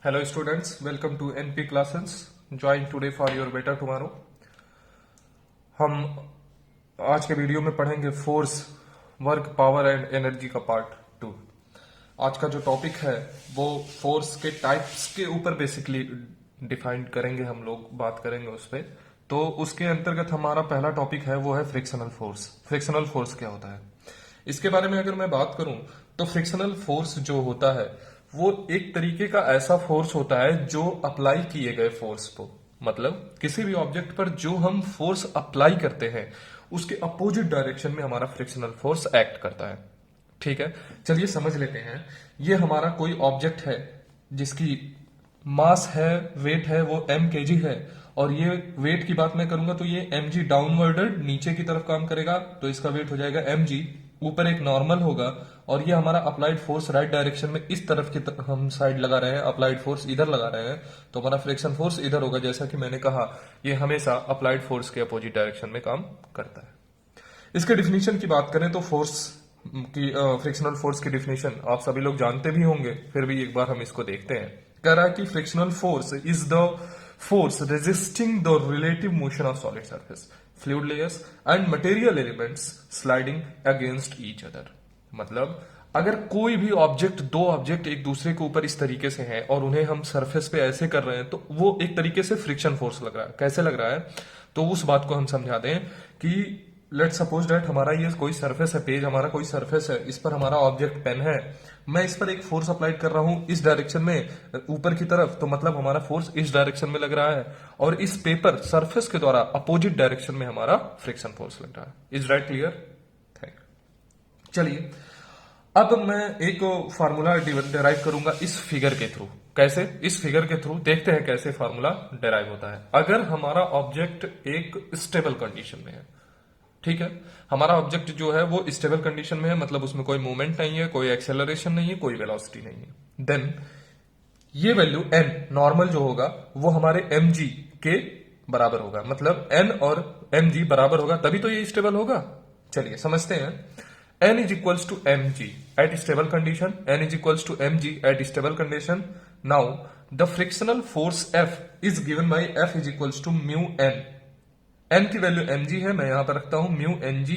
Hello students, welcome to NP classes. Join today for your better tomorrow. हम आज के video में पढ़ेंगे force, work, power and energy का पार्ट 2। आज का जो टॉपिक है वो फोर्स के टाइप्स के ऊपर बेसिकली डिफाइन करेंगे, हम लोग बात करेंगे उस पर। तो उसके अंतर्गत हमारा पहला टॉपिक है वो है फ्रिक्शनल फोर्स। फ्रिक्शनल फोर्स क्या होता है, इसके बारे में अगर मैं बात करूं तो फ्रिक्शनल फोर्स जो होता है वो एक तरीके का ऐसा फोर्स होता है जो अप्लाई किए गए फोर्स को, मतलब किसी भी ऑब्जेक्ट पर जो हम फोर्स अप्लाई करते हैं उसके अपोजिट डायरेक्शन में हमारा फ्रिक्शनल फोर्स एक्ट करता है। ठीक है, चलिए समझ लेते हैं। ये हमारा कोई ऑब्जेक्ट है जिसकी मास है, वेट है वो mkg है, और ये वेट की बात मैं करूंगा तो ये mg डाउनवर्डेड नीचे की तरफ काम करेगा तो इसका वेट हो जाएगा mg। ऊपर एक नॉर्मल होगा और ये हमारा अप्लाइड फोर्स राइट डायरेक्शन में इस तरफ की हम साइड लगा रहे हैं, अप्लाइड फोर्स इधर लगा रहे हैं तो हमारा फ्रिक्शन फोर्स इधर होगा। जैसा कि मैंने कहा ये हमेशा अप्लाइड फोर्स के अपोजिट डायरेक्शन में काम करता है। इसके डिफिनीशन की बात करें तो फोर्स की, फ्रिक्शनल फोर्स की डिफिनीशन आप सभी लोग जानते भी होंगे, फिर भी एक बार हम इसको देखते हैं। कह रहा है कि frictional force is the force resisting the relative motion of solid surface, fluid layers and material elements sliding against each other. मतलब अगर कोई भी ऑब्जेक्ट, दो ऑब्जेक्ट एक दूसरे के ऊपर इस तरीके से हैं और उन्हें हम सरफेस पे ऐसे कर रहे हैं तो वो एक तरीके से फ्रिक्शन फोर्स लग रहा है। कैसे लग रहा है तो उस बात को हम समझा दें कि लेट सपोज डेट हमारा ये कोई सरफेस है, पेज हमारा कोई सरफेस है, इस पर हमारा ऑब्जेक्ट पेन है, मैं इस पर एक फोर्स अप्लाइड कर रहा हूं इस डायरेक्शन में ऊपर की तरफ, तो मतलब हमारा फोर्स इस डायरेक्शन में लग रहा है, और इस पेपर सरफेस के द्वारा अपोजिट डायरेक्शन में हमारा फ्रिक्शन फोर्स लग रहा है। Is right clear? Thank you. चलिए अब मैं एक फार्मूला डिराइव करूंगा इस फिगर के थ्रू। कैसे? इस फिगर के थ्रू देखते हैं कैसे फार्मूला डिराइव होता है। अगर हमारा ऑब्जेक्ट एक स्टेबल कंडीशन में है, ठीक है, हमारा ऑब्जेक्ट जो है वो स्टेबल कंडीशन में है, मतलब उसमें कोई मूवमेंट नहीं है, कोई एक्सेलरेशन नहीं है, कोई वेलोसिटी नहीं है, देन ये वैल्यू n नॉर्मल जो होगा वो हमारे mg के बराबर होगा। मतलब n और mg बराबर होगा तभी तो ये स्टेबल होगा। चलिए समझते हैं। n is equals to mg at stable condition, n is equals to mg at stable condition. Now the frictional force f is given by f is equals to mu n। n की value mg है, मैं यहां पर रखता हूं mu ng।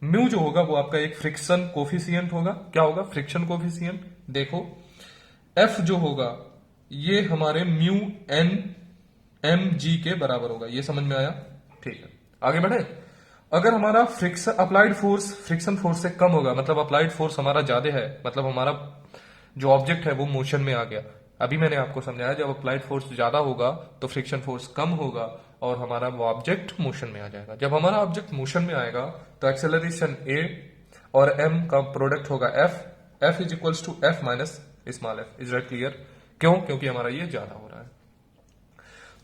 Mu जो होगा वो आपका एक फ्रिक्शन कोफिशियंट होगा। क्या होगा? Friction coefficient. देखो f जो होगा ये हमारे म्यू n mg के बराबर होगा। ये समझ में आया? ठीक है, आगे बढ़े। अगर हमारा friction applied force friction force से कम होगा, मतलब अप्लाइड फोर्स हमारा ज्यादा है, मतलब हमारा जो ऑब्जेक्ट है वो मोशन में आ गया। अभी मैंने आपको समझाया जब अप्लाइड फोर्स ज्यादा होगा तो फ्रिक्शन फोर्स कम होगा और हमारा वो ऑब्जेक्ट मोशन में आ जाएगा। जब हमारा ऑब्जेक्ट मोशन में आएगा तो एक्सेलरेशन a और m का प्रोडक्ट होगा f is equals to f minus small f। Is right clear? क्यों? क्योंकि हमारा ये ज्यादा हो रहा है।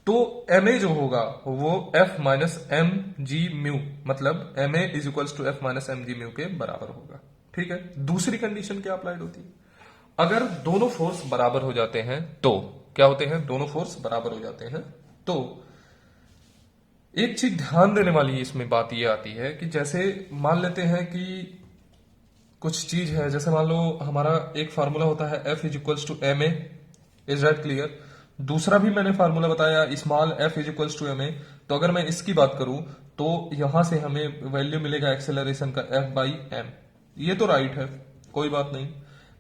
तो ma जो होगा वो f minus M G mu, मतलब ma is equals to f minus M G mu के बराबर होगा। ठीक है, दूसरी कंडीशन क्या अप्लाइड होती है? अगर दोनों फोर्स बराबर हो जाते हैं तो क्या होते हैं? दोनों फोर्स बराबर हो जाते हैं तो एक चीज ध्यान देने वाली इसमें बात ये आती है कि जैसे मान लेते हैं कि कुछ चीज है, जैसे मान लो हमारा एक फार्मूला होता है f is equals to M A. Is right clear? दूसरा भी मैंने फार्मूला बताया small f is equals to M A. तो अगर मैं इसकी बात करूं तो यहां से हमें वैल्यू मिलेगा एक्सेलरेशन का f बाई एम। ये तो राइट है, कोई बात नहीं,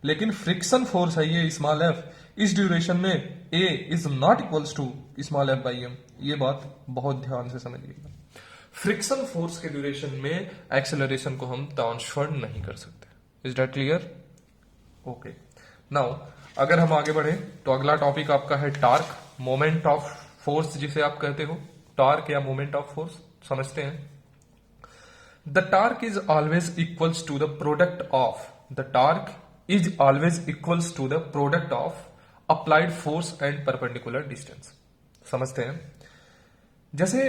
लेकिन फ्रिक्शन फोर्स है ये स्मॉल f, इस ड्यूरेशन में a is not equals to small f by M. ये बात बहुत ध्यान से समझिएगा। फ्रिक्शन फोर्स के ड्यूरेशन में एक्सेलरेशन को हम ट्रांसफर नहीं कर सकते। Is that clear? Okay, now अगर हम आगे बढ़े तो अगला टॉपिक आपका है टार्क, मोमेंट ऑफ फोर्स जिसे आप कहते हो, टार्क या मोमेंट ऑफ फोर्स। समझते हैं। The torque is always equals to the product of the torque is always equals to the product of applied force and perpendicular distance. समझते हैं। जैसे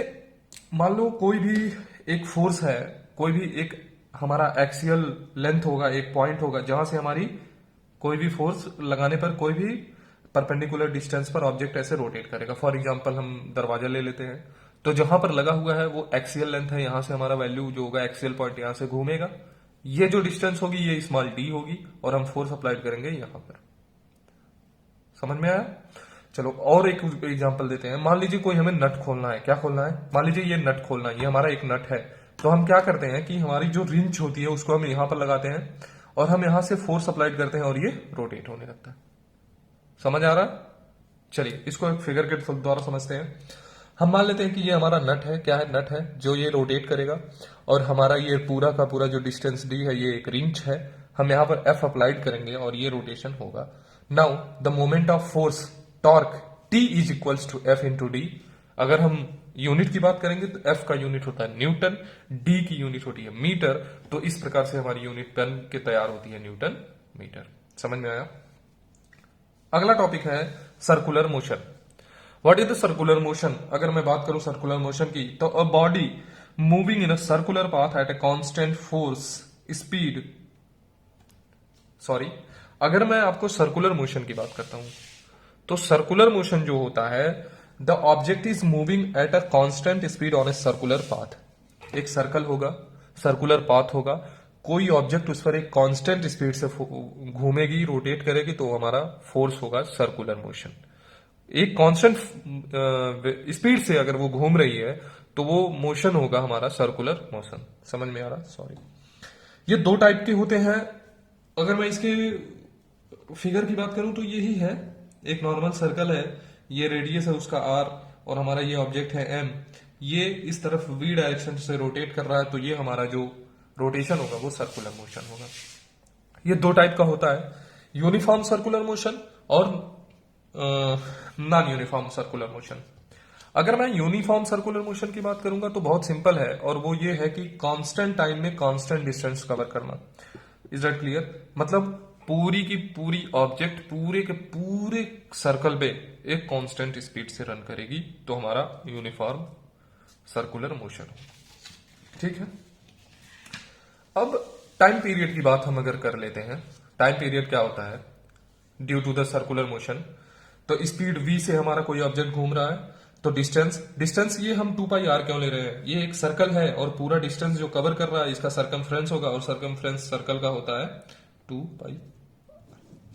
मान लो कोई भी एक फोर्स है, कोई भी एक हमारा एक्सियल लेंथ होगा, एक पॉइंट होगा जहां से हमारी कोई भी फोर्स लगाने पर कोई भी परपेंडिकुलर डिस्टेंस पर ऑब्जेक्ट ऐसे रोटेट करेगा। फॉर एग्जांपल हम दरवाजा ले लेते हैं, तो जहां पर लगा हुआ है वो एक्सियल लेंथ है, यहां से हमारा वैल्यू जो होगा एक्सियल पॉइंट यहां से घूमेगा, ये जो डिस्टेंस होगी ये स्मॉल डी होगी और हम फोर्स अप्लाइड करेंगे यहां पर। समझ में आया? चलो और एक एग्जांपल देते हैं। मान लीजिए कोई हमें नट खोलना है। क्या खोलना है? मान लीजिए ये नट खोलना है, ये हमारा एक नट है। तो हम क्या करते हैं कि हमारी जो रिंच होती है उसको हम यहां पर लगाते हैं और हम यहां से फोर्स अप्लाइड करते हैं और ये रोटेट होने लगता है। समझ आ रहा है? चलिए इसको एक फिगर के द्वारा समझते हैं। हम मान लेते हैं कि ये हमारा नट है। क्या है? नट है जो ये रोटेट करेगा और हमारा ये पूरा का पूरा जो डिस्टेंस डी है ये एक रिंच है। हम यहां पर एफ अप्लाइड करेंगे और ये रोटेशन होगा। Now the moment of force torque T is equals to F into D. अगर हम यूनिट की बात करेंगे तो एफ का यूनिट होता है न्यूटन, डी की यूनिट होती है मीटर। तो इस प्रकार से हमारी यूनिट बन के तैयार होती है न्यूटन मीटर। समझ में आया? अगला टॉपिक है circular motion. What is the circular motion? अगर मैं बात करूं सर्कुलर मोशन की, तो a body moving in a circular path at a constant force speed. Sorry, अगर मैं आपको सर्कुलर मोशन की बात करता हूं तो सर्कुलर मोशन जो होता है, the object is moving at a constant speed on a circular path. एक सर्कल होगा, सर्कुलर पाथ होगा, कोई ऑब्जेक्ट उस पर एक कांस्टेंट स्पीड से घूमेगी, रोटेट करेगी, तो हमारा फोर्स होगा सर्कुलर मोशन। एक कांस्टेंट स्पीड से अगर वो घूम रही है तो वो मोशन होगा हमारा सर्कुलर मोशन। समझ में आ रहा? सॉरी, ये दो टाइप के होते हैं। अगर मैं इसके फिगर की बात करूं तो यही है। एक नॉर्मल सर्कल है, ये रेडियस है उसका आर और हमारा ये ऑब्जेक्ट है एम। ये इस तरफ वी डायरेक्शन से रोटेट कर रहा है, तो ये हमारा जो रोटेशन होगा वो सर्कुलर मोशन होगा। ये दो टाइप का होता है, यूनिफॉर्म सर्कुलर मोशन और नॉन यूनिफॉर्म सर्कुलर मोशन। अगर मैं यूनिफॉर्म सर्कुलर मोशन की बात करूंगा तो बहुत सिंपल है और वो ये है कि कांस्टेंट टाइम में कांस्टेंट डिस्टेंस कवर करना। Is that clear? मतलब पूरी की पूरी ऑब्जेक्ट पूरे के पूरे सर्कल पे एक कांस्टेंट स्पीड से रन करेगी, तो हमारा यूनिफॉर्म सर्कुलर मोशन हो। ठीक है। अब टाइम पीरियड की बात हम अगर कर लेते हैं, टाइम पीरियड क्या होता है due to the circular motion. तो स्पीड v से हमारा कोई ऑब्जेक्ट घूम रहा है, तो डिस्टेंस ये हम 2 पाई आर क्यों ले रहे हैं? ये एक सर्कल है और पूरा डिस्टेंस जो कवर कर रहा है इसका सर्कमफ्रेंस होगा और सर्कमफ्रेंस सर्कल का होता है 2 पाई।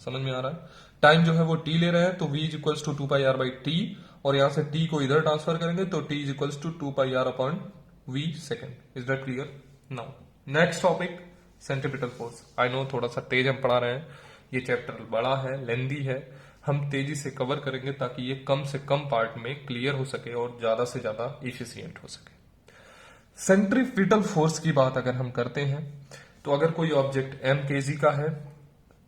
समझ में आ रहा है? टाइम जो है वो t ले रहे हैं, तो v is equals to 2 pi R by T, और यहां से t को इधर ट्रांसफर करेंगे तो t is equals to 2 pi R upon v second. Is that clear? Now next topic, centripetal force. I know थोड़ा सा तेज हम पढ़ा रहे हैं, ये चैप्टर बड़ा है, लेंदी है, हम तेजी से कवर करेंगे ताकि ये कम से कम पार्ट में क्लियर हो सके और ज्यादा से ज्यादा इफिशियंट हो सके। सेंट्रीपिटल फोर्स की बात अगर हम करते हैं तो अगर कोई ऑब्जेक्ट m kg का है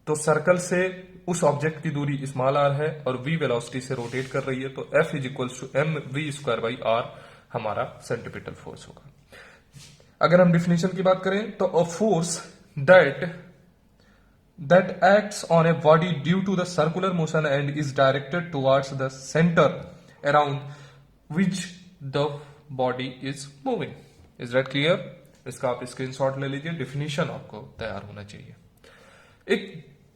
तो सर्कल से उस ऑब्जेक्ट की दूरी स्मॉल r है और v वेलोसिटी से रोटेट कर रही है, तो F is equals to M V square by R हमारा सेंट्रीपिटल फोर्स होगा। अगर हम डिफिनेशन की बात करें तो a force that acts on a body due to the circular motion and is directed towards the center around which the body is moving. Is that clear? इसका आप स्क्रीनशॉट ले लीजिए, डिफिनीशन आपको तैयार होना चाहिए। एक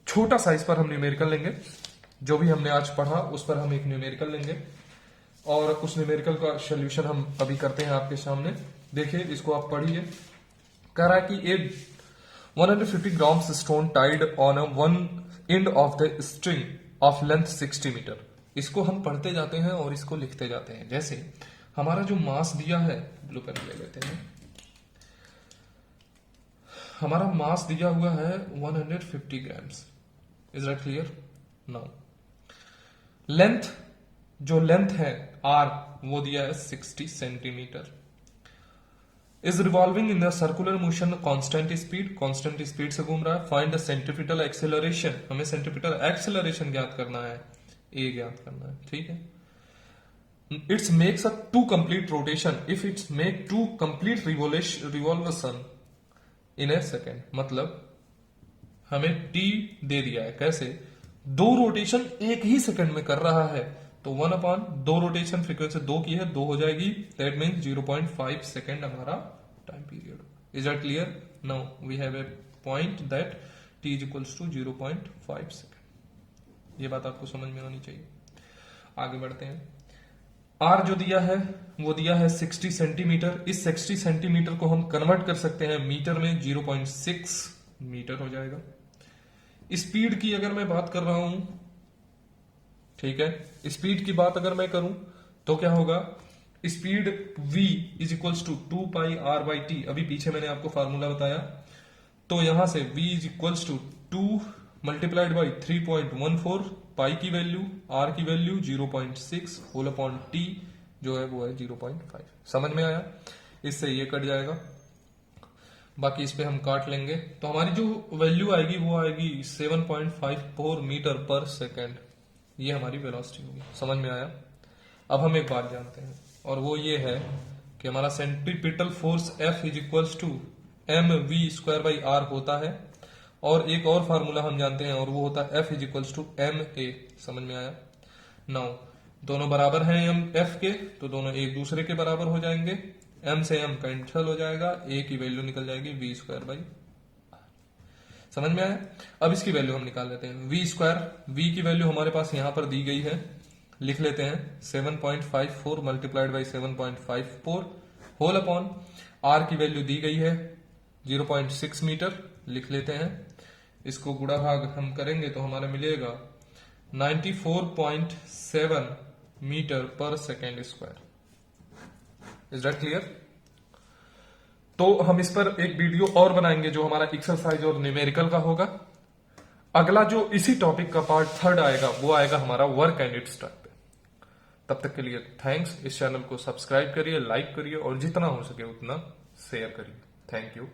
छोटा सा इस पर हम न्यूमेरिकल लेंगे, जो भी हमने आज पढ़ा उस पर हम एक न्यूमेरिकल लेंगे और उस न्यूमेरिकल का सोल्यूशन हम अभी करते हैं आपके सामने। देखिए इसको आप पढ़िए। कह रहा है कि एक 150 grams stone tied on a one end of the string of length 60 meter। इसको हम पढ़ते जाते हैं और इसको लिखते जाते हैं। जैसे हमारा जो मास दिया है, ब्लू पेन ले लेते हैं, हमारा मास दिया हुआ है 150 grams. Is that clear? Now length, जो लेंथ है r वो दिया है 60 centimetre. Is revolving in the circular motion constant speed से घूम रहा है। फाइंड द सेंट्रीपिटल एक्सेलरेशन, हमें सेंट्रीपिटल एक्सेलरेशन ज्ञात करना है, ए ज्ञात करना है। ठीक है। It's makes a 2 complete rotation if it's make 2 complete revolution in a second. मतलब हमें टी दे दिया है, कैसे 2 रोटेशन एक ही सेकंड में कर रहा है, तो 1 अपॉन 2 रोटेशन फ्रीक्वेंसी 2 की है, 2 हो जाएगी, दैट मीन्स 0.5 सेकेंड हमारा time period. Is that clear? Now we have a point that t is equals to 0.5 second. ये बात आपको समझ में आनी चाहिए। आगे बढ़ते हैं। r जो दिया है वो दिया है 60 सेंटीमीटर। इस 60 सेंटीमीटर को हम कन्वर्ट कर सकते हैं मीटर में, 0.6 मीटर हो जाएगा। स्पीड की अगर मैं बात कर रहा हूं ठीक है। स्पीड की बात अगर मैं करूं तो क्या होगा, speed v is equals to 2πr/t। अभी पीछे मैंने आपको फार्मूला बताया, तो यहां से v is equals to 2 multiplied by 3.14, pi की वैल्यू, r की वैल्यू 0.6 होल अपॉन t जो है वो है 0.5। समझ में आया? इससे ये कट जाएगा, बाकी इस पे हम काट लेंगे, तो हमारी जो वैल्यू आएगी वो आएगी 7.54 मीटर पर सेकेंड। ये हमारी वेलोसिटी होगी। समझ में आया? अब हम एक बात जानते हैं, और वो ये है कि हमारा centripetal force F is equals to mv²/r होता है, और एक और फार्मूला हम जानते हैं, और वो होता है F is equals to ma। समझ में आया? नाउ दोनों बराबर हैं F के, तो दोनों एक दूसरे के बराबर हो जाएंगे, m से m कैंसिल हो जाएगा, a की वैल्यू निकल जाएगी v²/r। समझ में आया? अब इसकी वैल्यू हम निकाल लेते हैं। v की वैल्यू हमारे पास यहां पर दी गई है, लिख लेते हैं 7.54 multiplied by 7.54 whole upon r की वैल्यू दी गई है 0.6 मीटर, लिख लेते हैं। इसको गुणा भाग हम करेंगे तो हमारा मिलेगा 94.7 मीटर पर second square. Is that clear? तो हम इस पर एक वीडियो और बनाएंगे जो हमारा एक्सरसाइज और न्यूमेरिकल का होगा। अगला जो इसी टॉपिक का पार्ट 3 आएगा वो आएगा हमारा वर्क एंड इट्स टाइप पे। तब तक के लिए थैंक्स। इस चैनल को सब्सक्राइब करिए, लाइक करिए और जितना हो सके उतना शेयर करिए। Thank you.